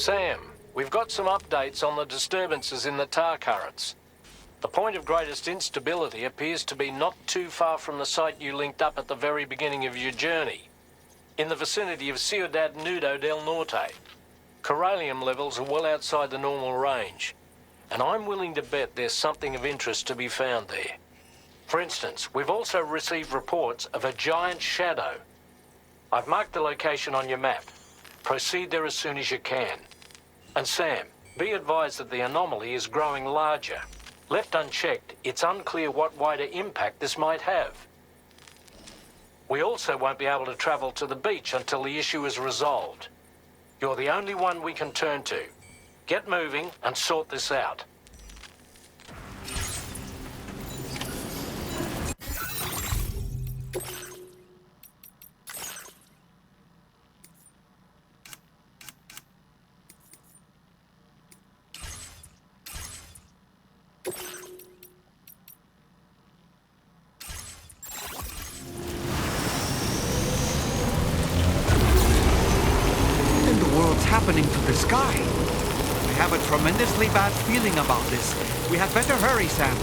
Sam, we've got some updates on the disturbances in the tar currents. The point of greatest instability appears to be not too far from the site you linked up at the very beginning of your journey, in the vicinity of Ciudad Nudo del Norte. Corallium levels are well outside the normal range, and I'm willing to bet there's something of interest to be found there. For instance, we've also received reports of a giant shadow. I've marked the location on your map. Proceed there as soon as you can. And Sam, be advised that the anomaly is growing larger. Left unchecked, it's unclear what wider impact this might have. We also won't be able to travel to the beach until the issue is resolved. You're the only one we can turn to. Get moving and sort this out. Happening to the sky. I have a tremendously bad feeling about this. We had better hurry, Sam.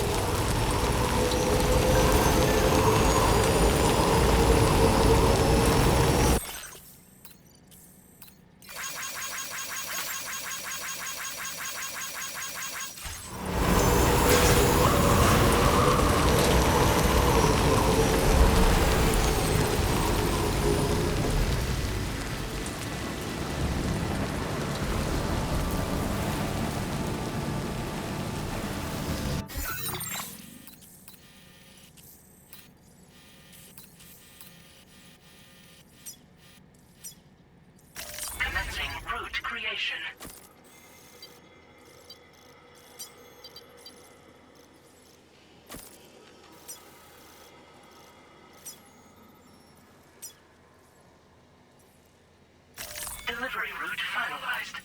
Creation. Delivery route finalized.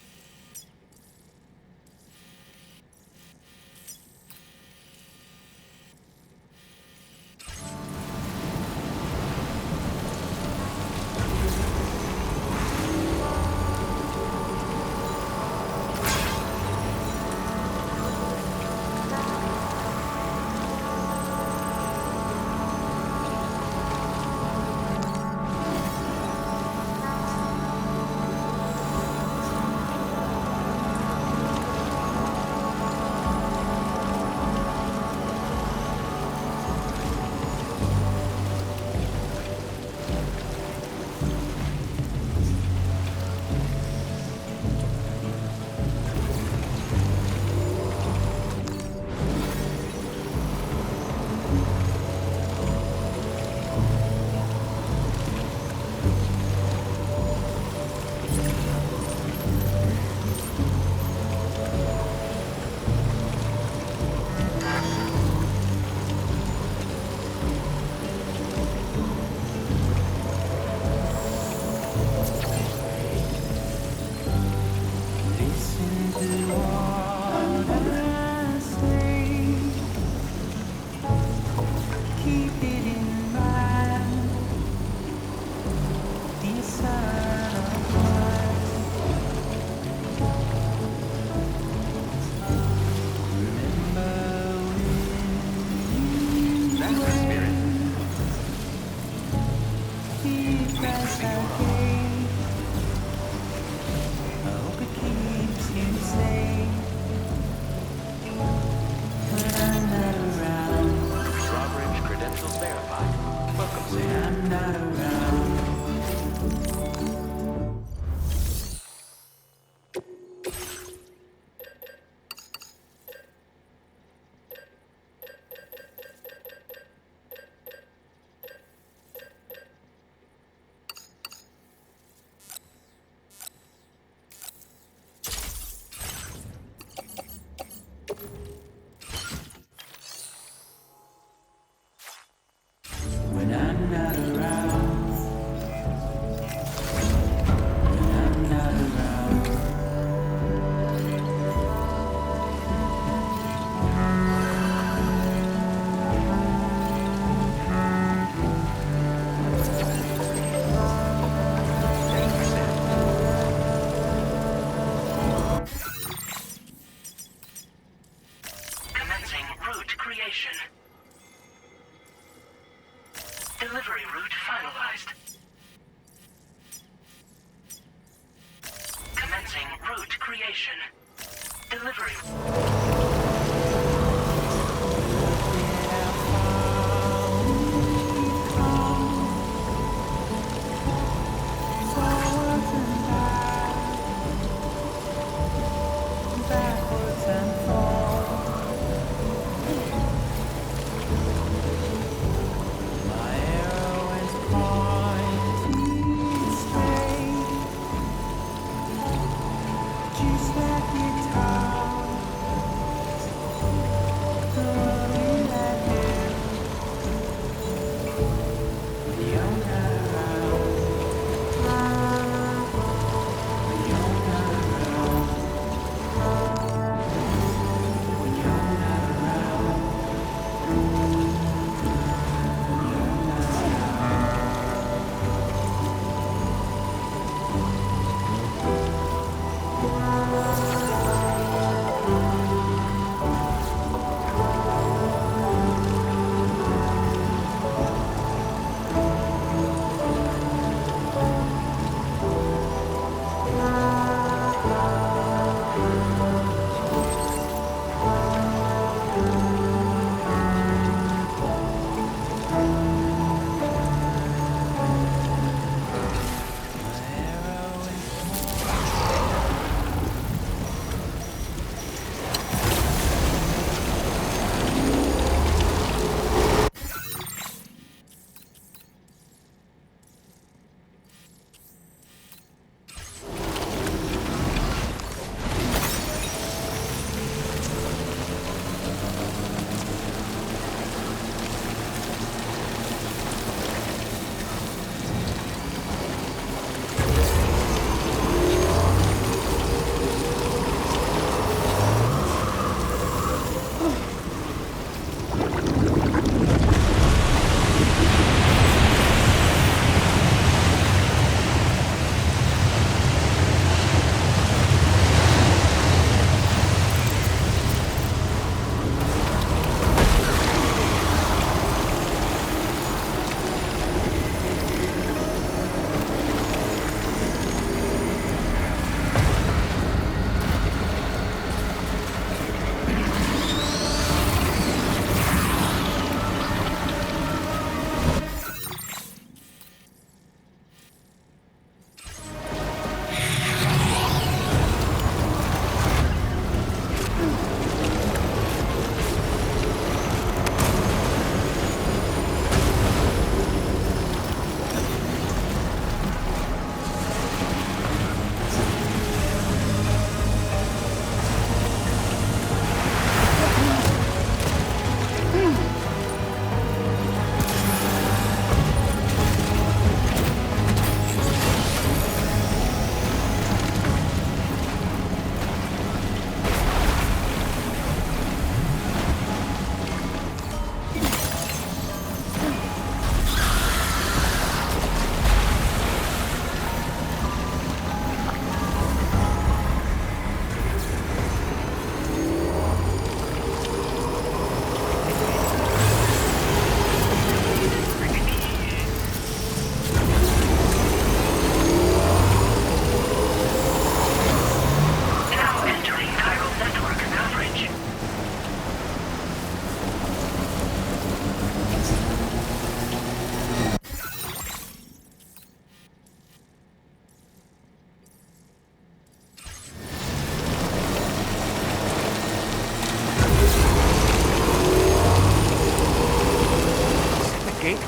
Drawbridge credentials verified. Delivery route finalized. Commencing route creation. Delivery.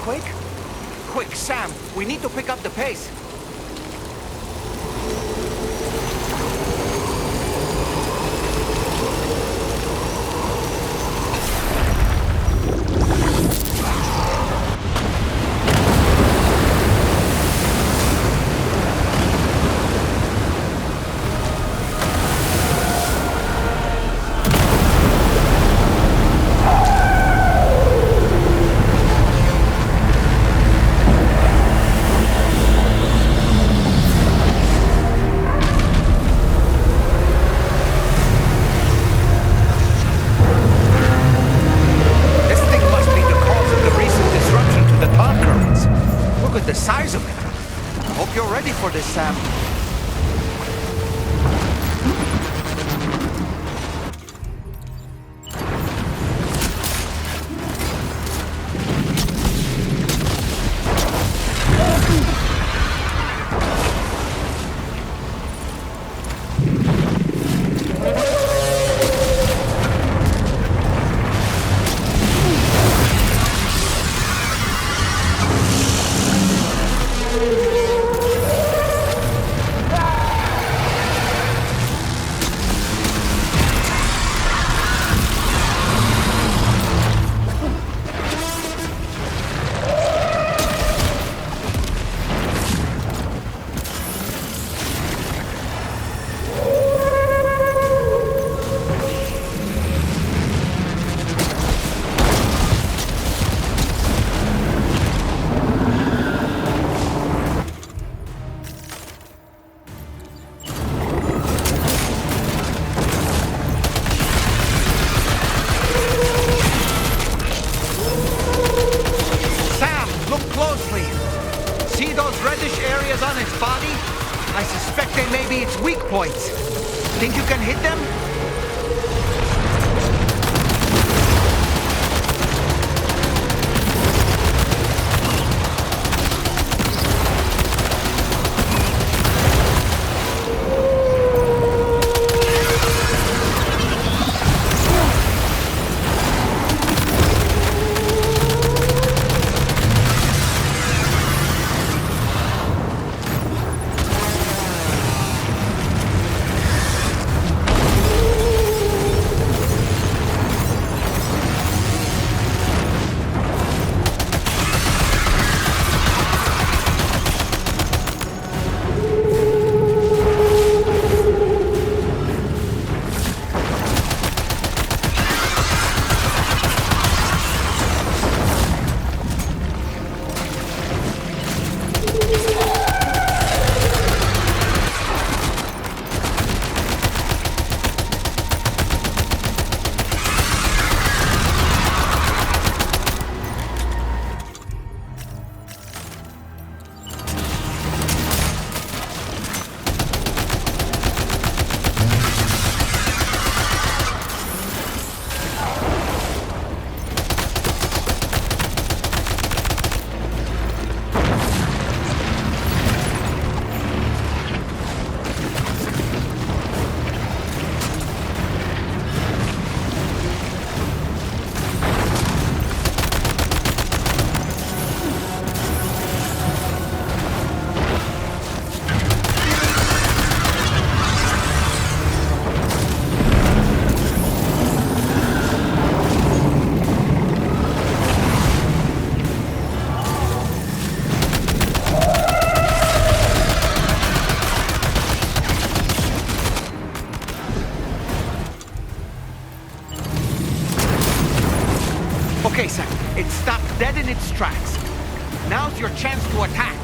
Quick? Quick, Sam! We need to pick up the pace! for this, Sam. I suspect they may be its weak points. Think you can hit them? Okay, Sam. It stopped dead in its tracks. Now's your chance to attack.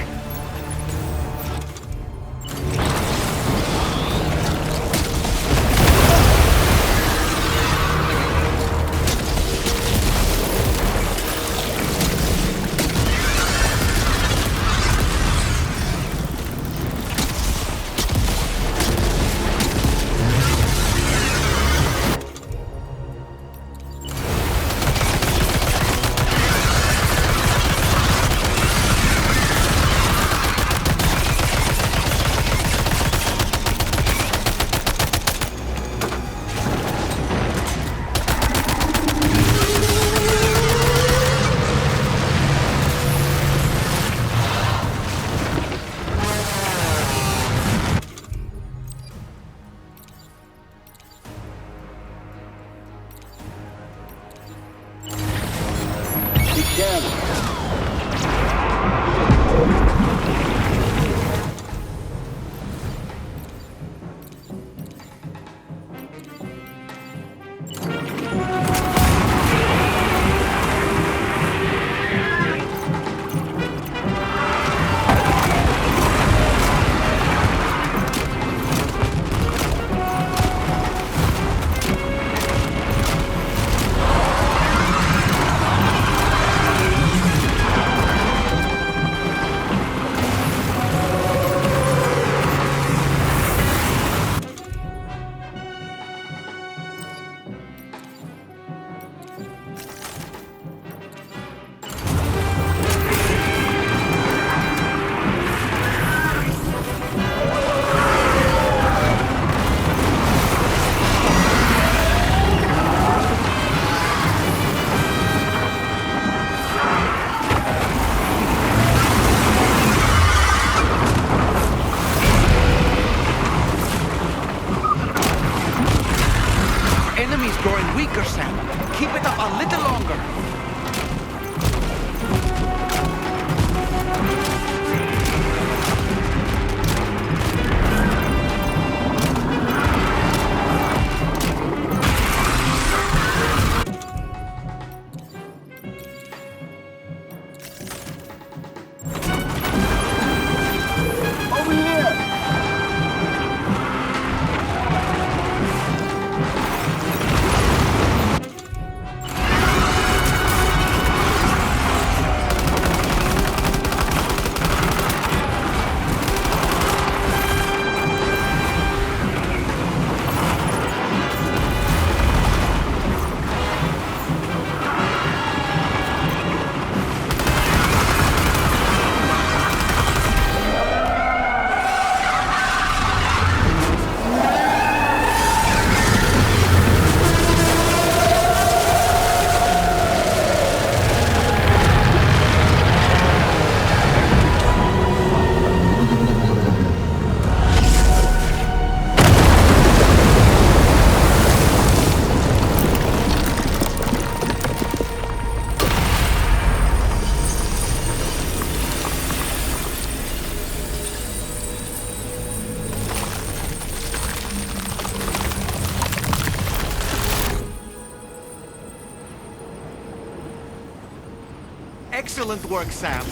Excellent work, Sam.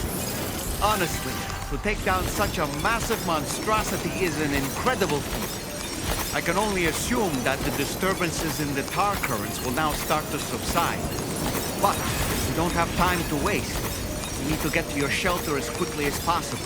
Honestly, to take down such a massive monstrosity is an incredible feat. I can only assume that the disturbances in the tar currents will now start to subside. But we don't have time to waste. You need to get to your shelter as quickly as possible.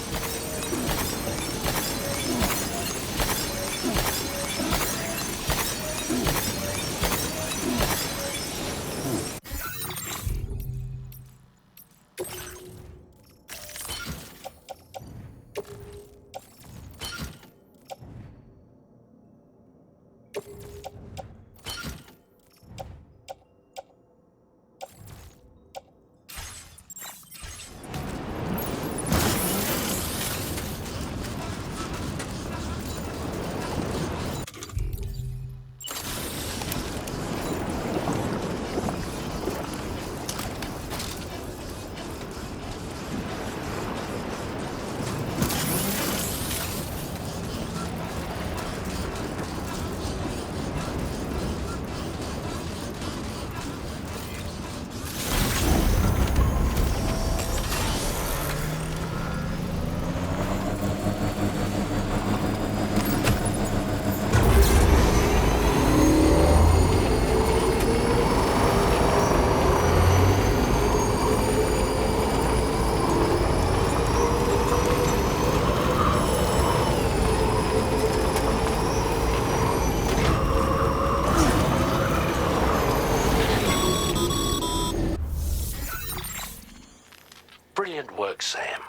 Brilliant work, Sam.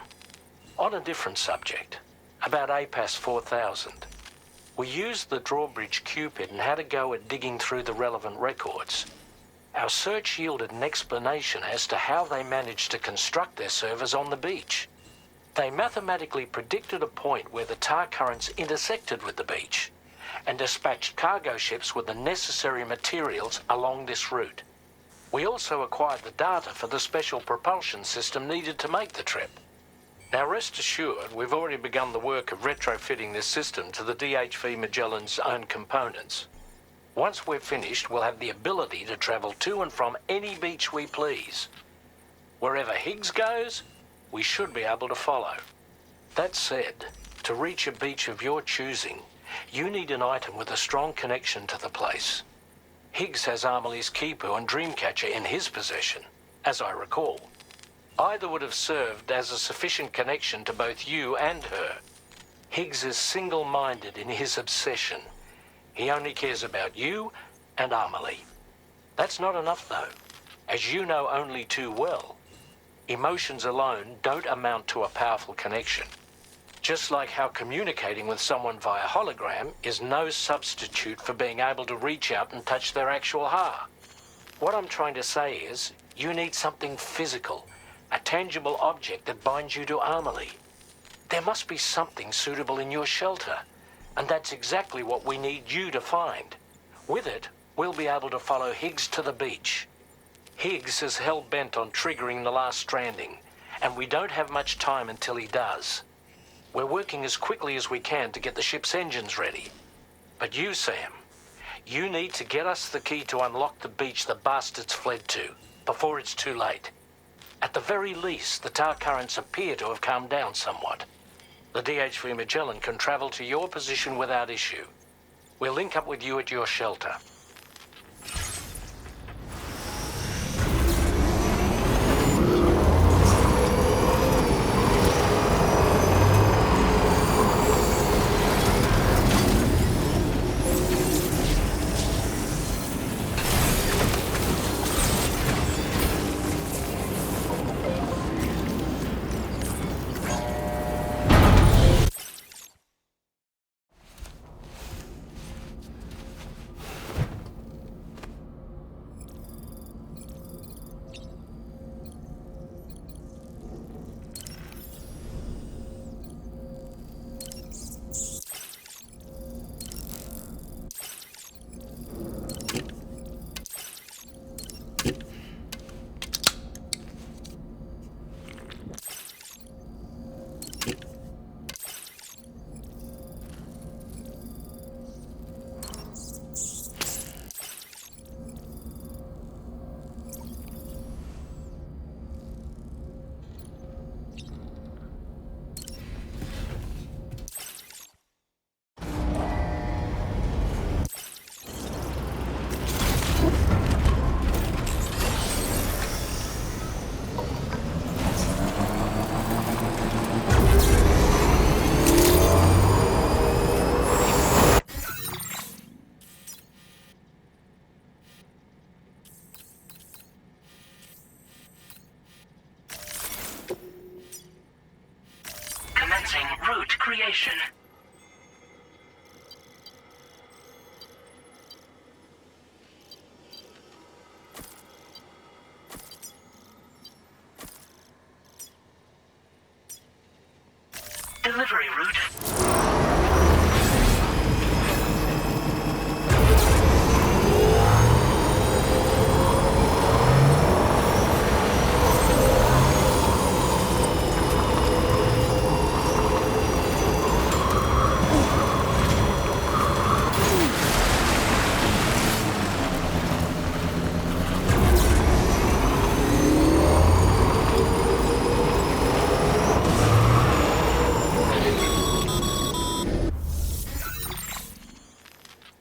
On a different subject, about APAS 4000. We used the drawbridge Cupid and had a go at digging through the relevant records. Our search yielded an explanation as to how they managed to construct their servers on the beach. They mathematically predicted a point where the tar currents intersected with the beach and dispatched cargo ships with the necessary materials along this route. We also acquired the data for the special propulsion system needed to make the trip. Now rest assured, we've already begun the work of retrofitting this system to the DHV Magellan's own components. Once we're finished, we'll have the ability to travel to and from any beach we please. Wherever Higgs goes, we should be able to follow. That said, to reach a beach of your choosing, you need an item with a strong connection to the place. Higgs has Amelie's Kipu and Dreamcatcher in his possession, as I recall. Either would have served as a sufficient connection to both you and her. Higgs is single-minded in his obsession. He only cares about you and Amelie. That's not enough, though. As you know only too well, emotions alone don't amount to a powerful connection. Just like how communicating with someone via hologram is no substitute for being able to reach out and touch their actual heart. What I'm trying to say is, you need something physical, a tangible object that binds you to Amelie. There must be something suitable in your shelter, and that's exactly what we need you to find. With it, we'll be able to follow Higgs to the beach. Higgs is hell-bent on triggering the last Stranding, and we don't have much time until he does. We're working as quickly as we can to get the ship's engines ready. But you, Sam, you need to get us the key to unlock the beach the bastards fled to, before it's too late. At the very least, the tar currents appear to have calmed down somewhat. The DHV Magellan can travel to your position without issue. We'll link up with you at your shelter. creation. Delivery route.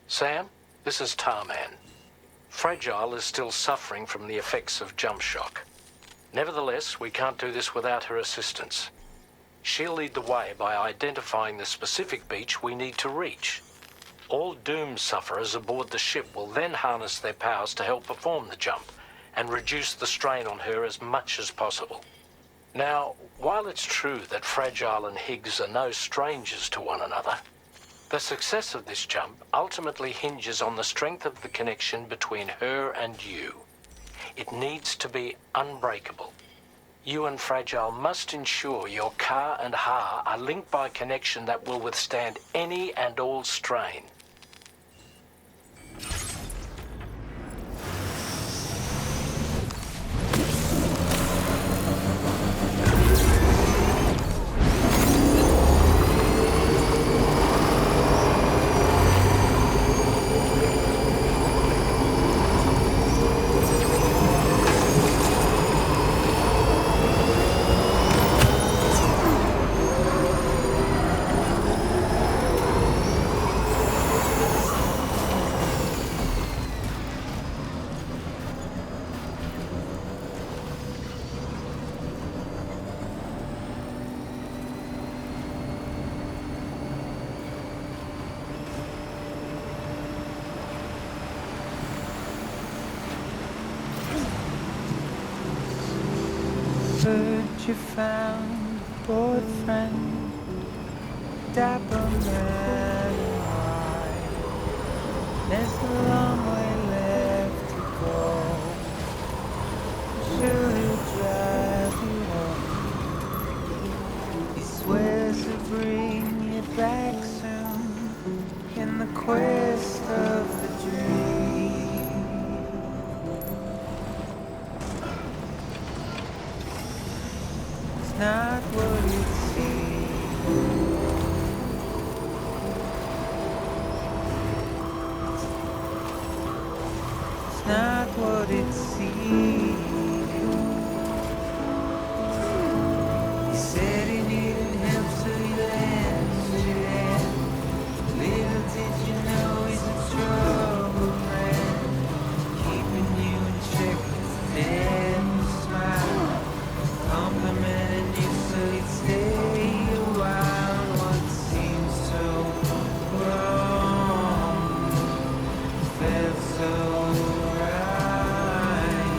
Sam, this is Tarman. Fragile is still suffering from the effects of jump shock. Nevertheless, we can't do this without her assistance. She'll lead the way by identifying the specific beach we need to reach. All Doom sufferers aboard the ship will then harness their powers to help perform the jump and reduce the strain on her as much as possible. Now, while it's true that Fragile and Higgs are no strangers to one another, the success of this jump ultimately hinges on the strength of the connection between her and you. It needs to be unbreakable. You and Fragile must ensure your Ka and Ha are linked by a connection that will withstand any and all strain. Heard you found a boyfriend, dapper man and wide. There's a long way left to go. Sure he'll drive you home. He swears to bring you back soon in the quest of the dream. Not what it seems. It's not what it seems. He said he needed help, so he lent you hand. Little did you know he's a troubled man, keeping you in check, never smile. Complimenting you so you'd stay a while. What seems so wrong felt so right.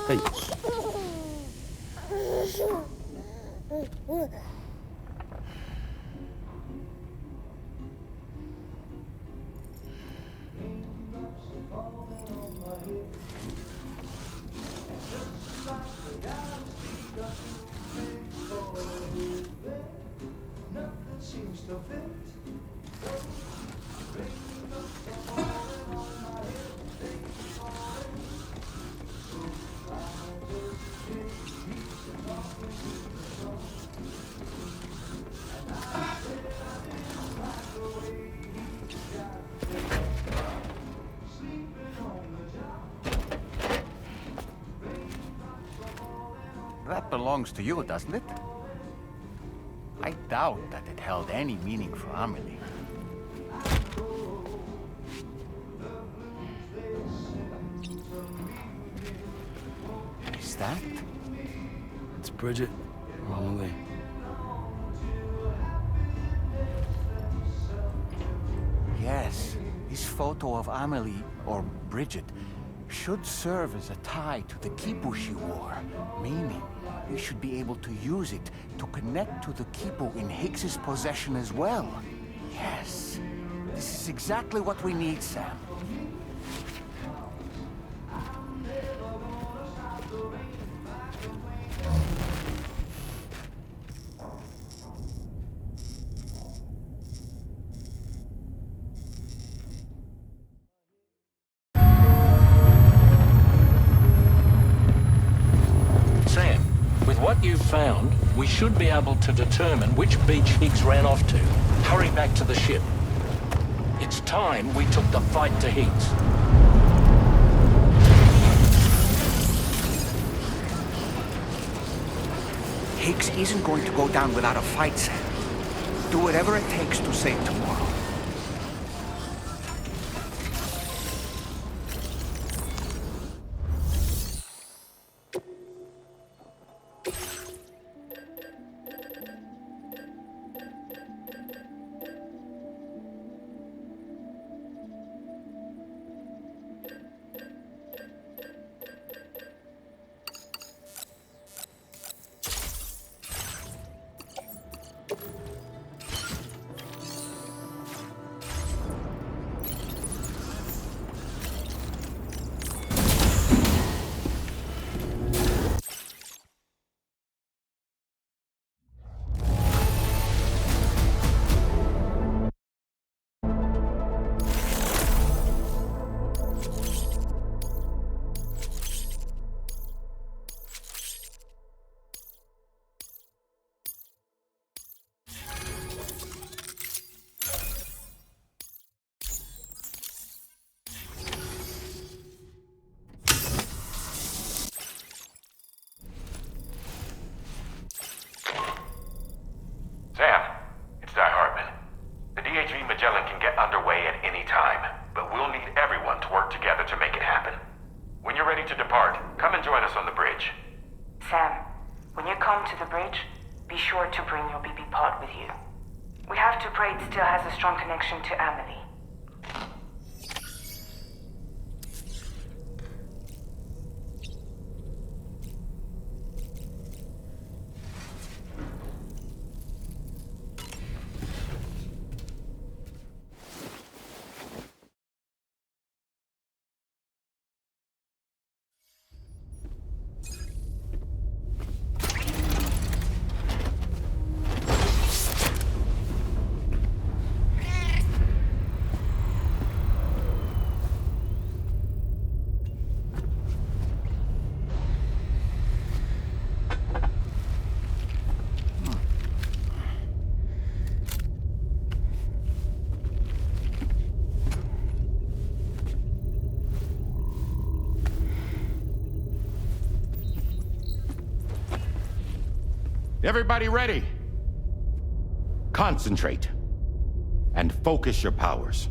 Hey. That belongs to you, doesn't it? I doubt that it held any meaning for Amelie. Is that? It's Bridget. Or Amelie. Yes, this photo of Amelie, or Bridget, should serve as a tie to the quipu she wore, meaning we should be able to use it to connect to the quipu in Higgs's possession as well. Yes, this is exactly what we need, Sam. Sam, with what you've found, we should be able to determine which beach Higgs ran off to. Hurry back to the ship. It's time we took the fight to Higgs. Higgs isn't going to go down without a fight, Sam. Do whatever it takes to save tomorrow. Sam, it's Di Hartman. The DHV Magellan can get underway at any time, but we'll need everyone to work together to make it happen. When you're ready to depart, come and join us on the bridge. Sam, when you come to the bridge, be sure to bring your BB pod with you. We have to pray it still has a strong connection to Amelie. Everybody ready? Concentrate. And focus your powers.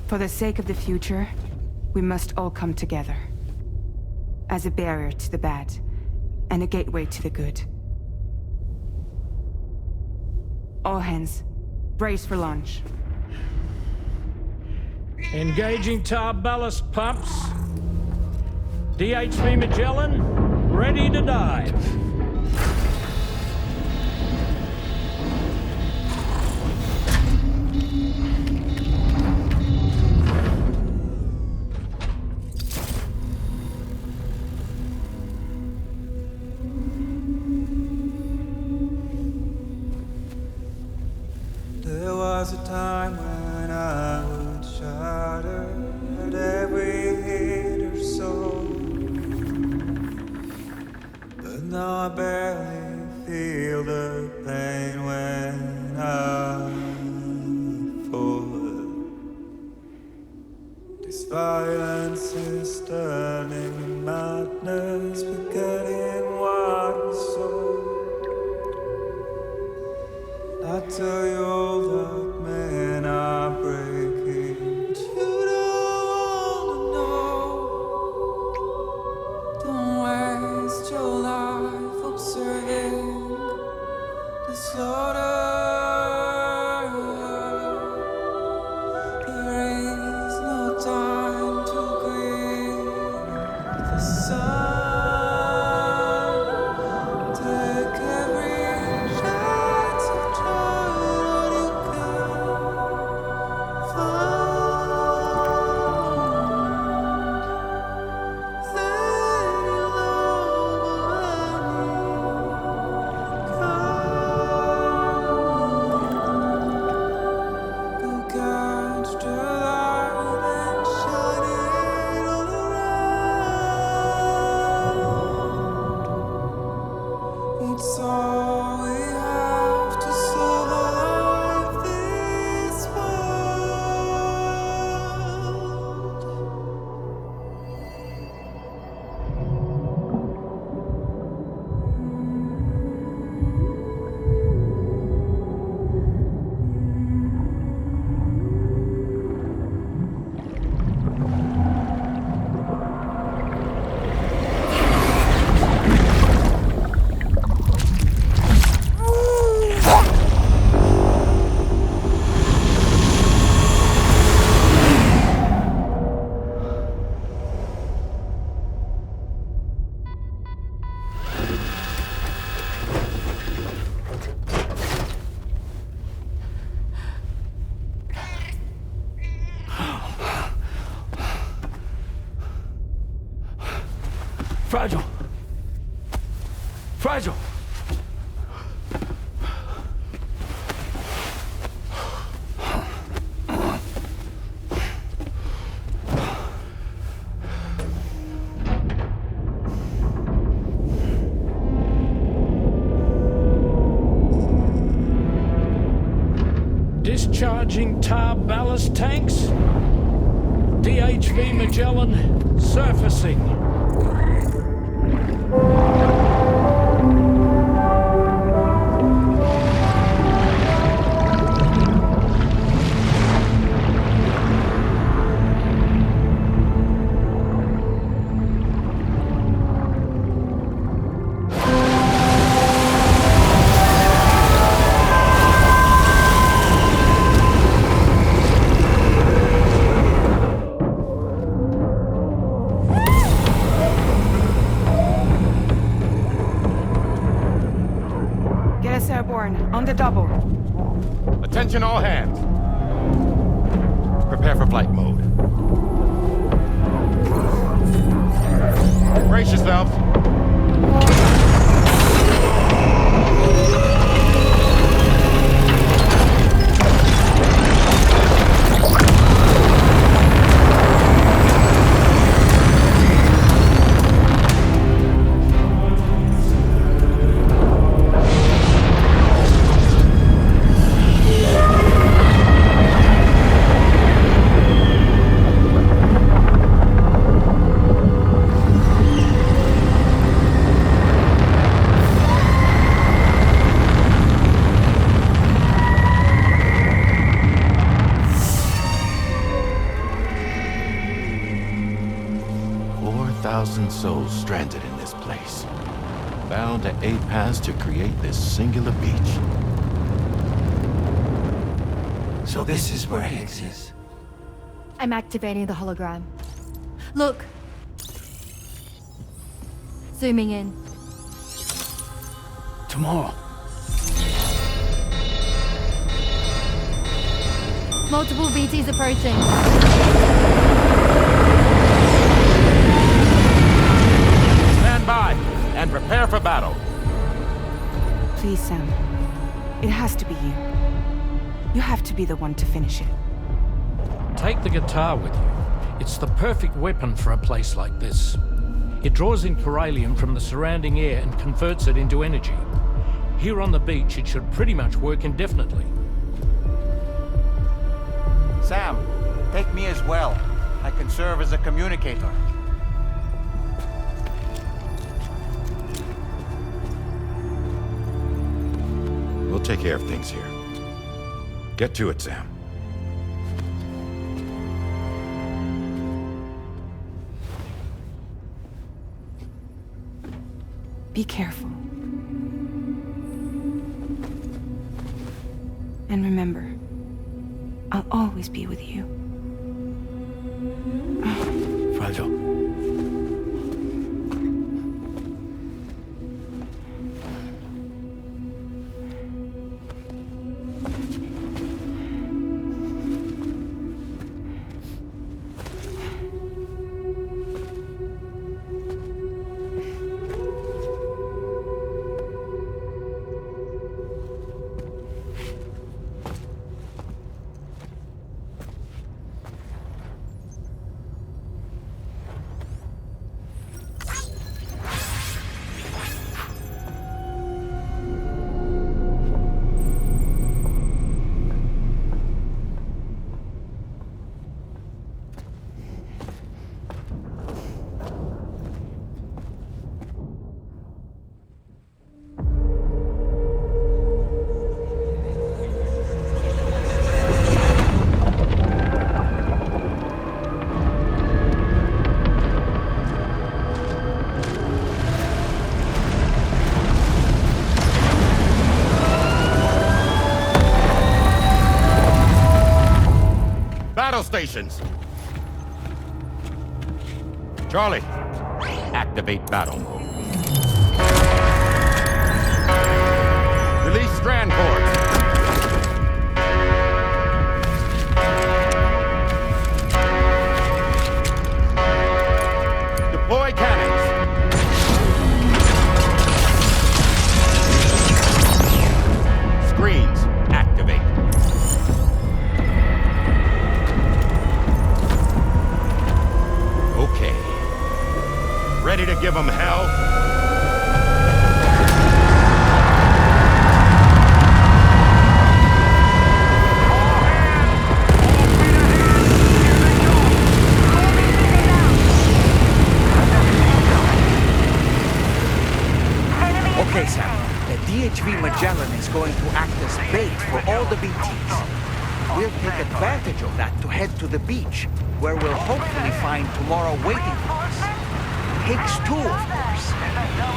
For the sake of the future, we must all come together. As a barrier to the bad, and a gateway to the good. All hands, brace for launch. Engaging tar ballast pumps. DHV Magellan, ready to dive. There was a time when I would shatter at every hit or so, but now I barely feel the pain when I fall. This violence is turning madness, forgetting what was so. I tell you all that men are breaking, but you don't wanna know. Don't waste your life observing the slaughter. There is no time to grieve the sun. Take every chance of trying what you can find. Let your love go catch the light and shine it all around. It's all we have to survive this world. Fragile. Fragile. Discharging tar ballast tanks. DHV Magellan surfacing. Get us airborne, on the double. Attention all hands. Prepare for flight mode. Brace yourselves. Souls stranded in this place, bound to 8 paths to create this singular beach. So this is where Higgs is. I'm activating the hologram. Look! Zooming in. Tomorrow. Multiple BTs approaching. Stand by and prepare for battle. Please, Sam. It has to be you. You have to be the one to finish it. Take the guitar with you. It's the perfect weapon for a place like this. It draws in chiralium from the surrounding air and converts it into energy. Here on the beach, it should pretty much work indefinitely. Sam, take me as well. I can serve as a communicator. We'll take care of things here. Get to it, Sam. Be careful. And remember, I'll always be with you. Fragile. Battle stations! Charlie, activate battle mode. Release strand cords. Deploy cannons. Screens, activate. Okay. Ready to give them hell? Okay, Sam. The DHV Magellan is going to act as bait for all the BTs. We'll take advantage of that to head to the beach, where we'll hopefully find tomorrow waiting for us. Takes two, of course.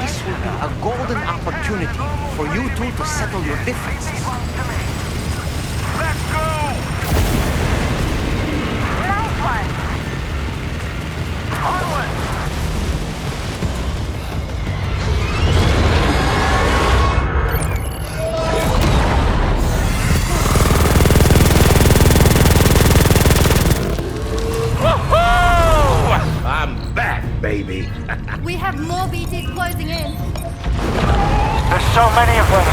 This will be a golden opportunity for you two to settle your differences. Let's go! Nice one! Onward! I'm back, baby. We have more BTs closing in. There's so many of them!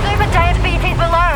Super giant BTs below.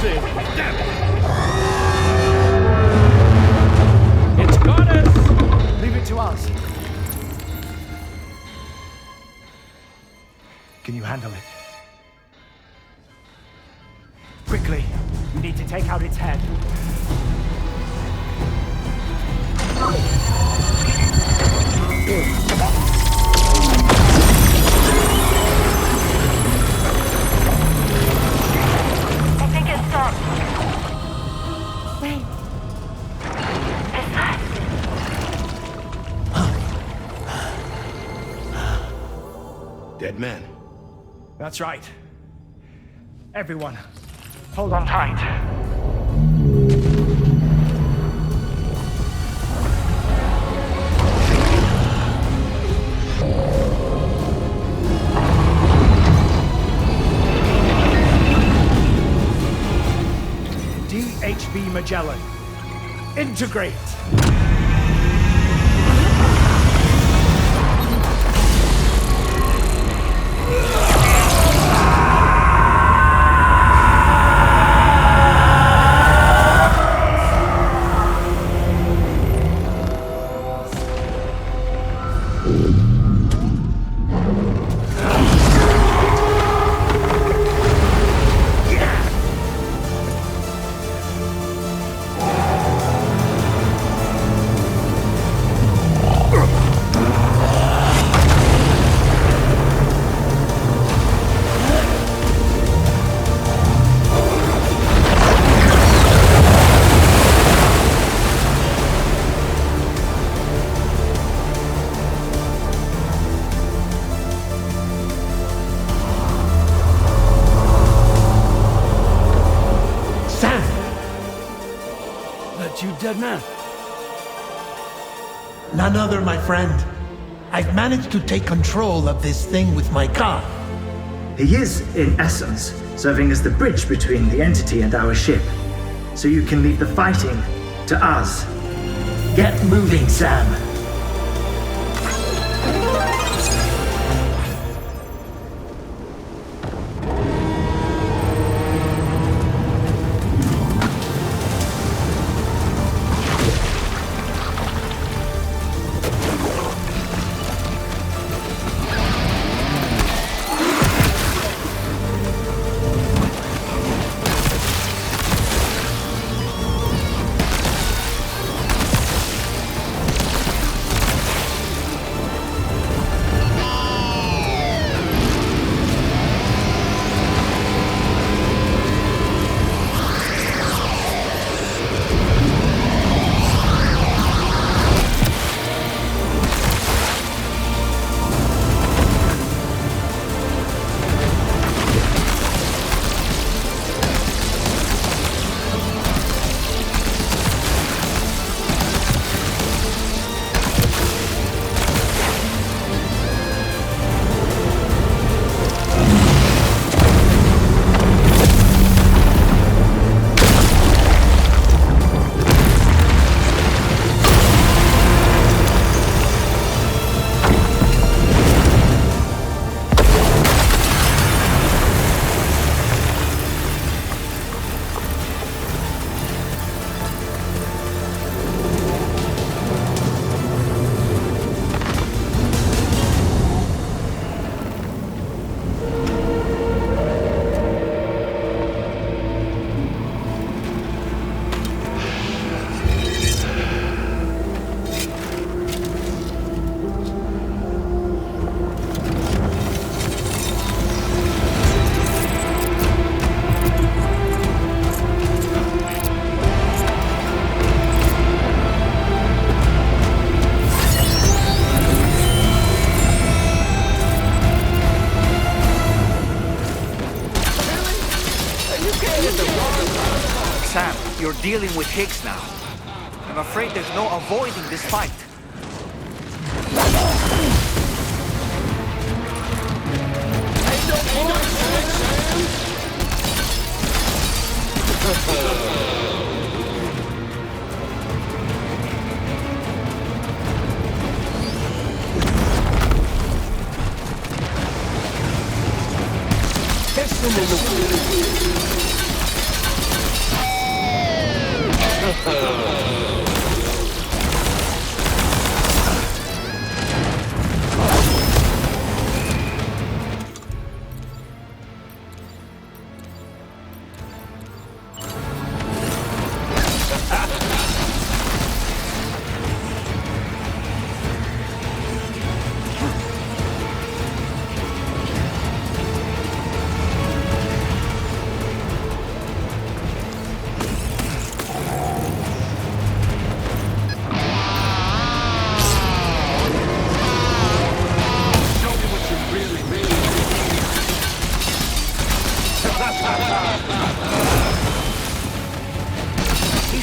in. Damn it! It's got us! Leave it to us. Can you handle it? Quickly, we need to take out its head. I think it stopped. Wait. This side. Dead man. That's right. Everyone, hold on tight. DHV Magellan, integrate! Dead man. None other, my friend. I've managed to take control of this thing with my car. He is, in essence, serving as the bridge between the entity and our ship. So you can leave the fighting to us. Get moving, Sam. Sam, you're dealing with Higgs now. I'm afraid there's no avoiding this fight. He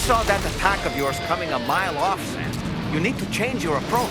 saw that attack of yours coming a mile off, Sam. You need to change your approach.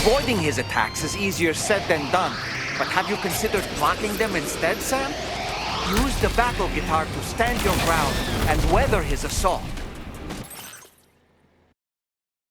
Avoiding his attacks is easier said than done, but have you considered blocking them instead, Sam? Use the battle guitar to stand your ground and weather his assault.